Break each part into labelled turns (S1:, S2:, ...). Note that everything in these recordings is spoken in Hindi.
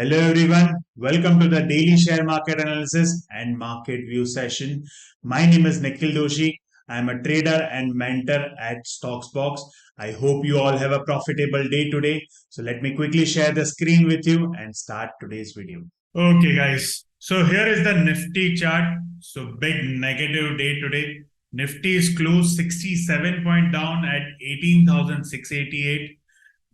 S1: Hello everyone, welcome to the daily share market analysis and market view session. My name is Nikhil Doshi. I am a trader and mentor at Stocksbox. I hope you all have a profitable day today. So let me quickly share the screen with you and start today's video. Okay guys, so here is the Nifty chart. So big negative day today. Nifty is closed 67 point down at 18,688.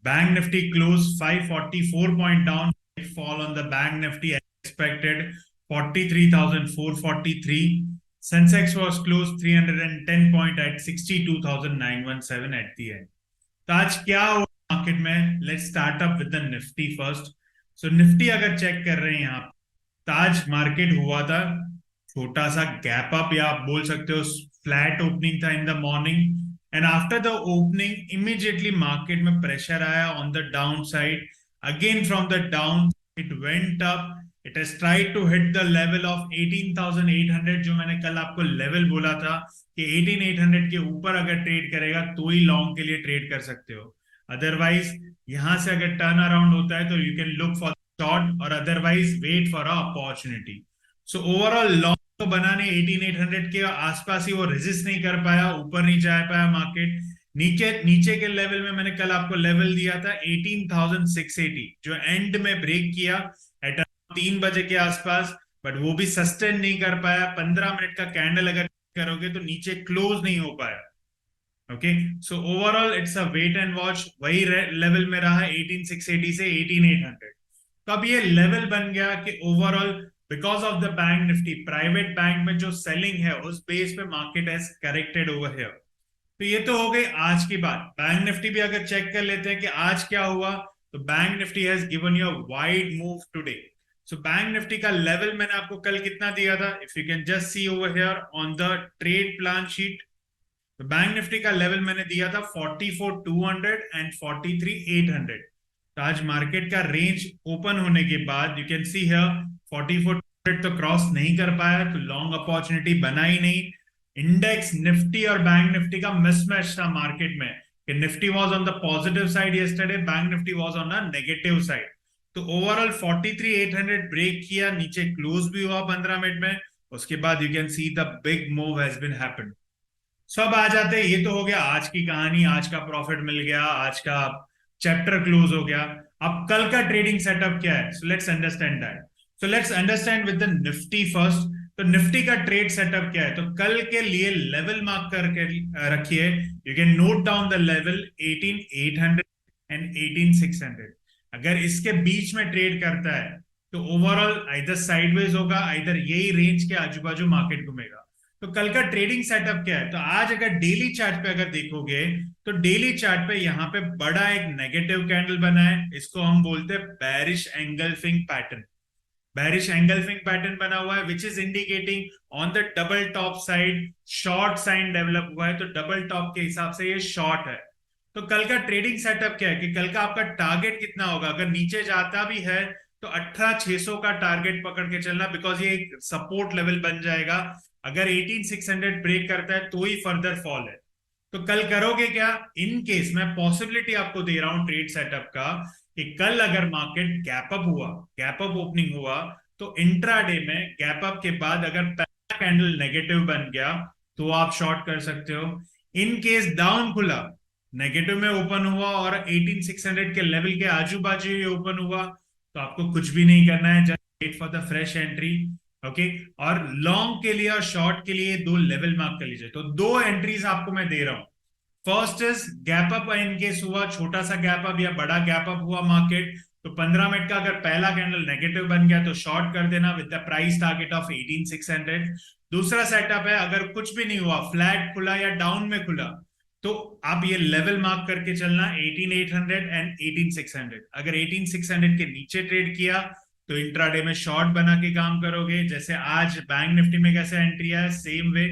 S1: Bank Nifty closed 544 point down. Fall on the Bank Nifty expected 43,443. Sensex was closed 310 point at 62,917 at the end. तो आज क्या हुआ मार्केट में? Let's start up with the Nifty first. So Nifty अगर चेक कर रहे हैं यहाँ, तो आज मार्केट हुआ था छोटा सा गैप अप, या आप बोल सकते हो फ्लैट ओपनिंग था in the morning. And after the opening immediately market में प्रेशर आया on the down side. Again from the down it went up. It has tried to hit the level of 18,800, जो मैंने कल आपको लेवल बोला था कि 18,800 के ऊपर अगर ट्रेड करेगा तो ही लॉन्ग के लिए ट्रेड कर सकते हो. अदरवाइज यहां से अगर टर्न अराउंड होता है तो you can look for short, और otherwise wait for a opportunity. So overall long तो बनाने 18,800 के आसपास ही वो रेजिस्ट नहीं कर पाया, ऊपर नहीं जा पाया मार्केट. नीचे के लेवल में मैंने कल आपको लेवल दिया था 18,680, जो एंड में ब्रेक किया एट 3 बजे के आसपास, बट वो भी सस्टेन नहीं कर पाया. 15 मिनट का कैंडल अगर करोगे तो नीचे क्लोज नहीं हो पाया. Okay, so overall it's a wait and watch. वही लेवल में रहा 18,680 से 18,800. तो अब ये लेवल बन गया कि overall because of the bank Nifty, private bank में जो सेलिंग है उस बेस पे market has corrected over here. तो ये तो हो गई आज की बात. बैंक निफ्टी भी अगर चेक कर लेते हैं कि आज क्या हुआ, तो bank Nifty has given you a wide move today. So bank Nifty का लेवल मैंने आपको कल कितना दिया था, if you can just see over here on the trade plan sheet. तो बैंक निफ्टी का लेवल मैंने दिया था 44,200 एंड 43,800. तो आज मार्केट का रेंज ओपन होने के बाद यू कैन सी हियर 44,200 तो क्रॉस नहीं कर पाया, तो लॉन्ग अपॉर्चुनिटी बना ही नहीं. इंडेक्स निफ्टी और बैंक निफ्टी का मिसमैच था मार्केट में कि Nifty was on the positive side yesterday, bank Nifty was on the negative side. तो ओवरऑल 43,800 ब्रेक किया, नीचे क्लोज भी हुआ 15 मिनट में. उसके बाद you can see the big move has been happened. सब आ जाते हैं. ये तो हो गया आज की कहानी, आज का प्रॉफिट मिल गया, आज का चैप्टर क्लोज हो गया. अब कल का ट्रेडिंग सेटअप क्या है? So let's understand that. So let's understand with the Nifty first. तो निफ्टी का ट्रेड सेटअप क्या है? तो कल के लिए लेवल मार्क करके रखिए. You can note down the level 18,800 and 18,600. अगर इसके बीच में ट्रेड करता है तो ओवरऑल आइदर साइडवेज होगा, आइदर यही रेंज के आजू बाजू मार्केट घूमेगा. तो कल का ट्रेडिंग सेटअप क्या है? तो आज अगर डेली चार्ट पे अगर देखोगे तो डेली चार्ट पे यहाँ पे बड़ा एक नेगेटिव कैंडल बना है. इसको हम बोलते हैं bearish engulfing pattern. Bearish engulfing pattern बना हुआ है which is indicating on the double top side short sign develop हुआ है. तो डबल टॉप के हिसाब से ये शॉर्ट है. तो कल का ट्रेडिंग सेटअप क्या है कि कल का आपका टारगेट कितना होगा? अगर नीचे जाता भी है तो 18,600 का टारगेट पकड़ के चलना, बिकॉज ये एक सपोर्ट लेवल बन जाएगा. अगर 18,600 ब्रेक करता है तो ही फर्दर फॉल है. तो कल करोगे क्या? इन केस मैं पॉसिबिलिटी आपको दे रहा हूं ट्रेड सेटअप का कि कल अगर मार्केट गैप अप हुआ, गैप अप ओपनिंग हुआ, तो इंट्राडे में गैप अप के बाद अगर पहला कैंडल नेगेटिव बन गया तो आप शॉर्ट कर सकते हो. इन केस डाउन खुला, नेगेटिव में ओपन हुआ और 18,600 के लेवल के आजू बाजू ही ओपन हुआ, तो आपको कुछ भी नहीं करना है, just wait for the fresh entry. Okay, और लॉन्ग के लिए और शॉर्ट के लिए दो लेवल मार्क कर लीजिए. तो दो एंट्रीज आपको मैं दे रहा हूं. First is gap up in case हुआ, छोटा सा गैप अप या बड़ा गैप अप हुआ मार्केट, तो 15 मिनट का अगर पहला कैंडल नेगेटिव बन गया तो शॉर्ट कर देना with the price target of 18,600. दूसरा सेटअप है अगर कुछ भी नहीं हुआ, फ्लैट खुला या डाउन में खुला, तो आप ये लेवल मार्क करके चलना 18,800 एंड 18,600. अगर 18,600 के नीचे ट्रेड किया तो इंट्राडे में शॉर्ट बना के काम करोगे. जैसे आज बैंक निफ्टी में कैसे एंट्री है, सेम वे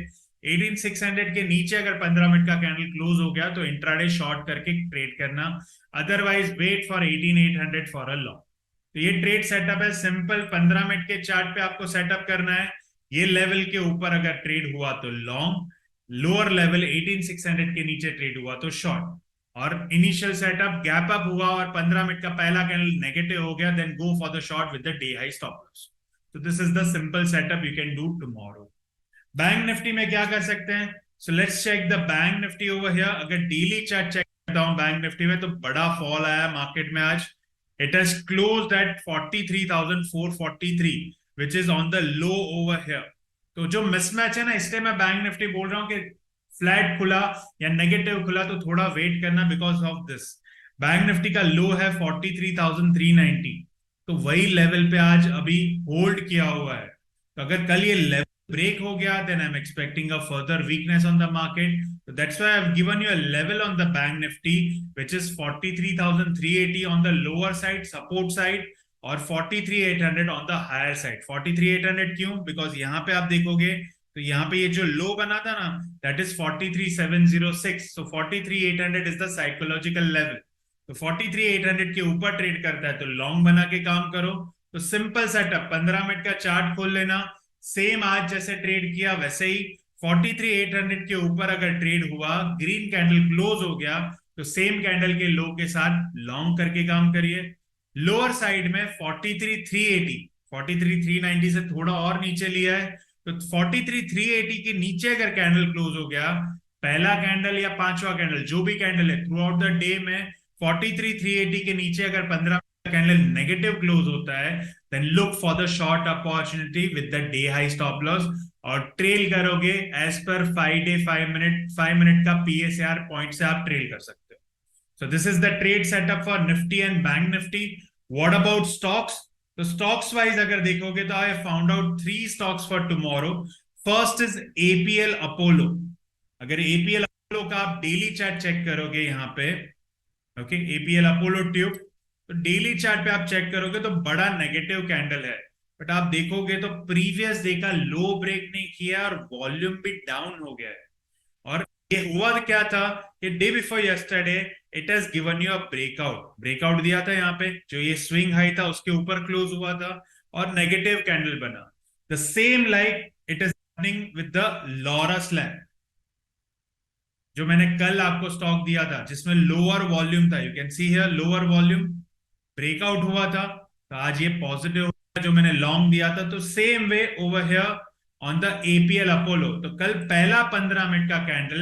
S1: 18,600 के नीचे अगर 15 मिनट का कैंडल क्लोज हो गया तो इंट्राडे शॉर्ट करके ट्रेड करना. Otherwise wait for 18,800 for a long. तो ये ट्रेड सेटअप है सिंपल. 15 मिनट के चार्ट पे आपको सेटअप करना है. ये लेवल के ऊपर अगर ट्रेड हुआ तो लॉन्ग, लोअर लेवल 18,600 के नीचे ट्रेड हुआ तो शॉर्ट. और इनिशियल सेटअप गैप अप हुआ और 15 मिनट का पहला कैंडल नेगेटिव हो गया, then go for the short with the day high stop loss. तो this is the simple setup you can do tomorrow. Bank Nifty में क्या कर सकते हैं? So let's check the bank Nifty over here. अगर डेली चार्ट चेक करता हूं बैंक निफ्टी में, तो बड़ा फॉल आया मार्केट में आज। It has closed eight 43,443 which is on the low over here. तो जो मिसमैच है ना, इसलिए मैं बैंक निफ्टी बोल रहा हूं कि फ्लैट खुला या नेगेटिव खुला तो थोड़ा वेट करना, because of this. Bank Nifty का लो है 43,390, तो वही लेवल पे आज अभी होल्ड किया हुआ है। तो अगर कल ये level break ho gaya, then I'm expecting a further weakness on the market. So that's why I've given you a level on the bank nifty, which is 43,380 on the lower side, support side, और 43,800 on the higher side. 43,800 क्यों? Because यहाँ पे आप देखोगे तो यहाँ पे ये जो लो बना था ना, that is 43,706. So 43,800 is the psychological level. तो 43,800 के ऊपर ट्रेड करता है तो लॉन्ग बना के काम करो। तो सिंपल सेटअप, 15 मिनट का चार्ट खोल लेना, सेम आज जैसे ट्रेड किया वैसे ही 43,800 के ऊपर अगर ट्रेड हुआ, ग्रीन कैंडल क्लोज हो गया, तो सेम कैंडल के लो के साथ लॉन्ग करके काम करिए। लोअर साइड में 43,380, 43,390 से थोड़ा और नीचे लिया है, तो 43,380 के नीचे अगर कैंडल क्लोज हो गया, पहला कैंडल या पांचवा कैंडल जो भी कैंडल है थ्रू आउट द डे में 43,380 के नीचे अगर 15 कैंडल नेगेटिव क्लोज होता है, then look for the short opportunity with the day high stop loss और ट्रेल करोगे एज पर 5 मिनट का PSR पॉइंट से आप ट्रेल कर सकते हो। So this is the trade setup for Nifty and bank Nifty. What about stocks? तो स्टॉक्स वाइज अगर देखोगे तो I found out 3 stocks for tomorrow. First is APL Apollo. अगर APL अपोलो का आप डेली चार्ट चेक करोगे यहाँ पे, ओके, APL अपोलो ट्यूब, तो डेली चार्ट पे आप चेक करोगे तो बड़ा नेगेटिव कैंडल है, बट आप देखोगे तो प्रीवियस डे का लो ब्रेक नहीं किया और वॉल्यूम भी डाउन हो गया है। और ये हुआ क्या था कि day before yesterday it has given you a breakout दिया था यहाँ पे, जो ये स्विंग हाई था उसके ऊपर क्लोज हुआ था और नेगेटिव कैंडल बना। The same like it is happening with the Laurus lab, जो मैंने कल आपको स्टॉक दिया था जिसमें लोअर वॉल्यूम था। You can see here lower volume, breakout हुआ था, तो आज ये पॉजिटिव हुआ जो मैंने लॉन्ग दिया था। तो same way over here on the APL Apollo. तो कल पहला 15 मिनट का कैंडल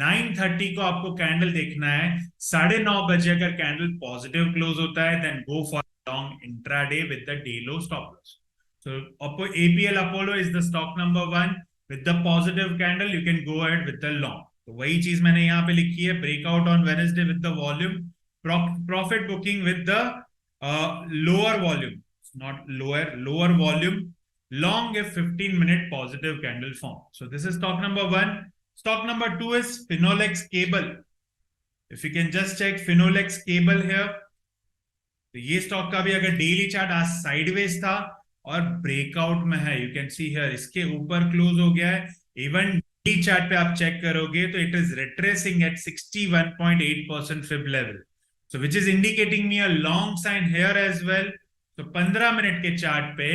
S1: 9:30 को आपको कैंडल देखना है, 9:30 बजे अगर कैंडल पॉजिटिव क्लोज होता है then go for long intraday with the day low stop loss. So APL Apollo is the stock number 1 with the positive candle, you can go ahead with the long. तो वही चीज मैंने यहाँ पे लिखी है, breakout on Wednesday with the volume, profit booking with the lower volume, not lower volume, long if 15-minute positive candle form. So this is stock number 1. Stock number 2 is Finolex Cable. If you can just check Finolex Cable here, तो ये स्टॉक का भी अगर डेली चार्ट आज साइडवेज था और ब्रेकआउट में है, यू कैन सी हियर इसके ऊपर क्लोज हो गया है। इवन डेली चार्ट पे आप चेक करोगे तो it is retracing at 61.8% fib level, so which is indicating me a long sign here as well. तो 15 मिनट के चार्ट पे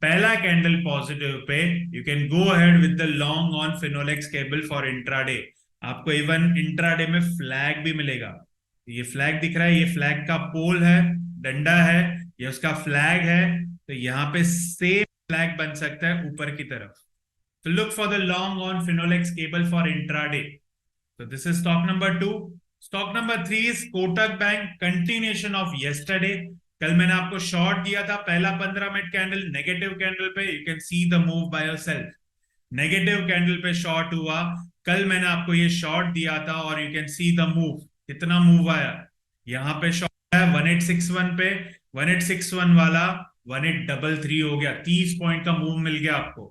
S1: पहला candle positive pay you can go ahead with the long on Finolex cable for intraday. आपको इवन इंट्राडे में फ्लैग भी मिलेगा, ये फ्लैग दिख रहा है, ये फ्लैग का पोल है, डंडा है, ये उसका फ्लैग है, तो यहाँ पे सेम फ्लैग बन सकता है ऊपर की तरफ। तो look for the long on Finolex cable for intraday. तो this is stock number 2। Stock number 3 is Kotak bank, continuation of yesterday. कल मैंने आपको शॉर्ट दिया था, पहला 15 मिनट कैंडल नेगेटिव कैंडल पे, you can see the move by yourself, negative candle पे शॉर्ट हुआ। कल मैंने आपको ये शॉर्ट दिया था और you can see the move, कितना मूव आया। यहाँ पे शॉर्ट है 1861 पे, 1861 वाला 1833 हो गया, 30 पॉइंट का मूव मिल गया आपको।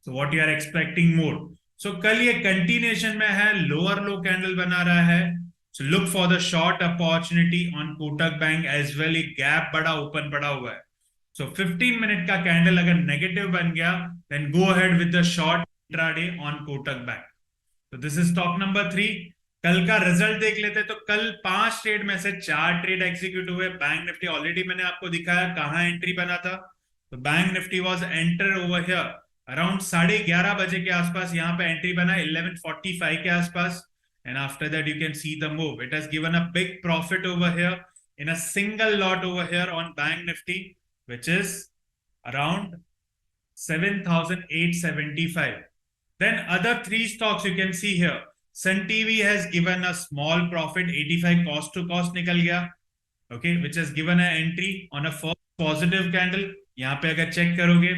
S1: So what you are expecting more. So कल ये कंटिन्यूएशन में है, लोअर लो कैंडल बना रहा है, so look for the short opportunity on Kotak Bank as well। एक गैप बड़ा ओपन पड़ा हुआ है, so 15 मिनट का कैंडल अगर नेगेटिव बन गया then go ahead with the short intraday on Kotak Bank। so this is stock number 3। कल का रिजल्ट देख लेते, तो कल 5 ट्रेड में से 4 ट्रेड एग्जीक्यूट हुए। बैंक निफ्टी ऑलरेडी मैंने आपको दिखाया कहाँ एंट्री बना था, तो bank Nifty was enter over here around 11:30 बजे के आसपास, यहाँ पे एंट्री बना 11:45 के आसपास। and after that you can see the move. It has given a big profit over here in a single lot over here on Bank Nifty, which is around 7,875. Then other three stocks you can see here. Sun TV has given a small profit, 85 cost to cost nikal gaya, okay, which has given an entry on a first positive candle. यहाँ पे अगर चेक करोगे,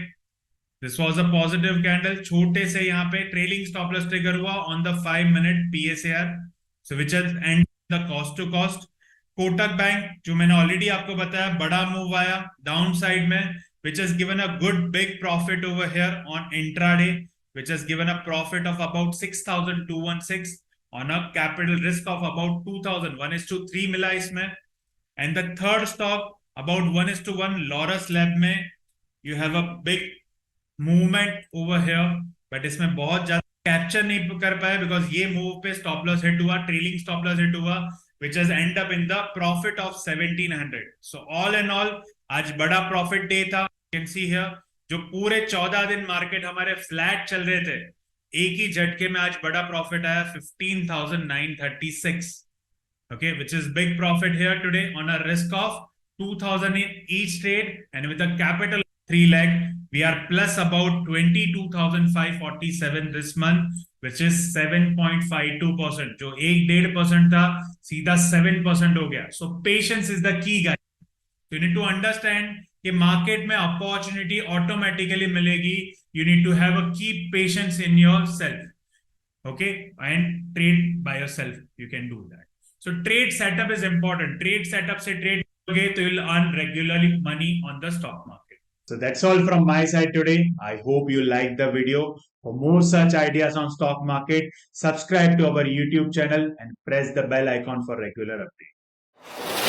S1: this was a positive candle, छोटे से यहाँ पे trailing stop loss trigger हुआ on the 5-minute PSAR, so which has ended the cost to cost. Kotak bank जो मैंने ऑलरेडी आपको बताया, बड़ा मूव आया डाउन साइड में, which has given a good big profit over here on intraday, which has given a profit of about 6,216 on a capital risk of about 2,000. 1:3 मिला इसमें. And the third stock about 1:1 Laurus Lab में you have a big movement over here, but इसमें बहुत ज्यादा कैप्चर नहीं कर पाया because ये मूव पे स्टॉप लॉस हिट हुआ, ट्रेलिंग स्टॉप लॉस हिट हुआ, which has end up in the profit of 1,700. So all in all आज बड़ा प्रॉफिट डे था. You can see here जो पूरे 14 दिन मार्केट हमारे फ्लैट चल रहे थे, एक ही झटके में आज बड़ा प्रॉफिट आया 15,936. Okay, which is big profit here today on a risk of 2,000 in each trade, and with a capital 3 lakh, we are plus about 22,547 this month, which is 7.52%. जो 1.5% था, सीधा 7% हो गया. So patience is the key, guys. So you need to understand कि market में opportunity automatically मिलेगी. You need to have a keep patience in yourself, okay, and trade by yourself. You can do that. So trade setup is important. Trade setup से trade करोगे तो you'll earn regularly money on the stock market.
S2: So that's all from my side today. I hope you liked the video. For more such ideas on stock market, subscribe to our YouTube channel and press the bell icon for regular updates.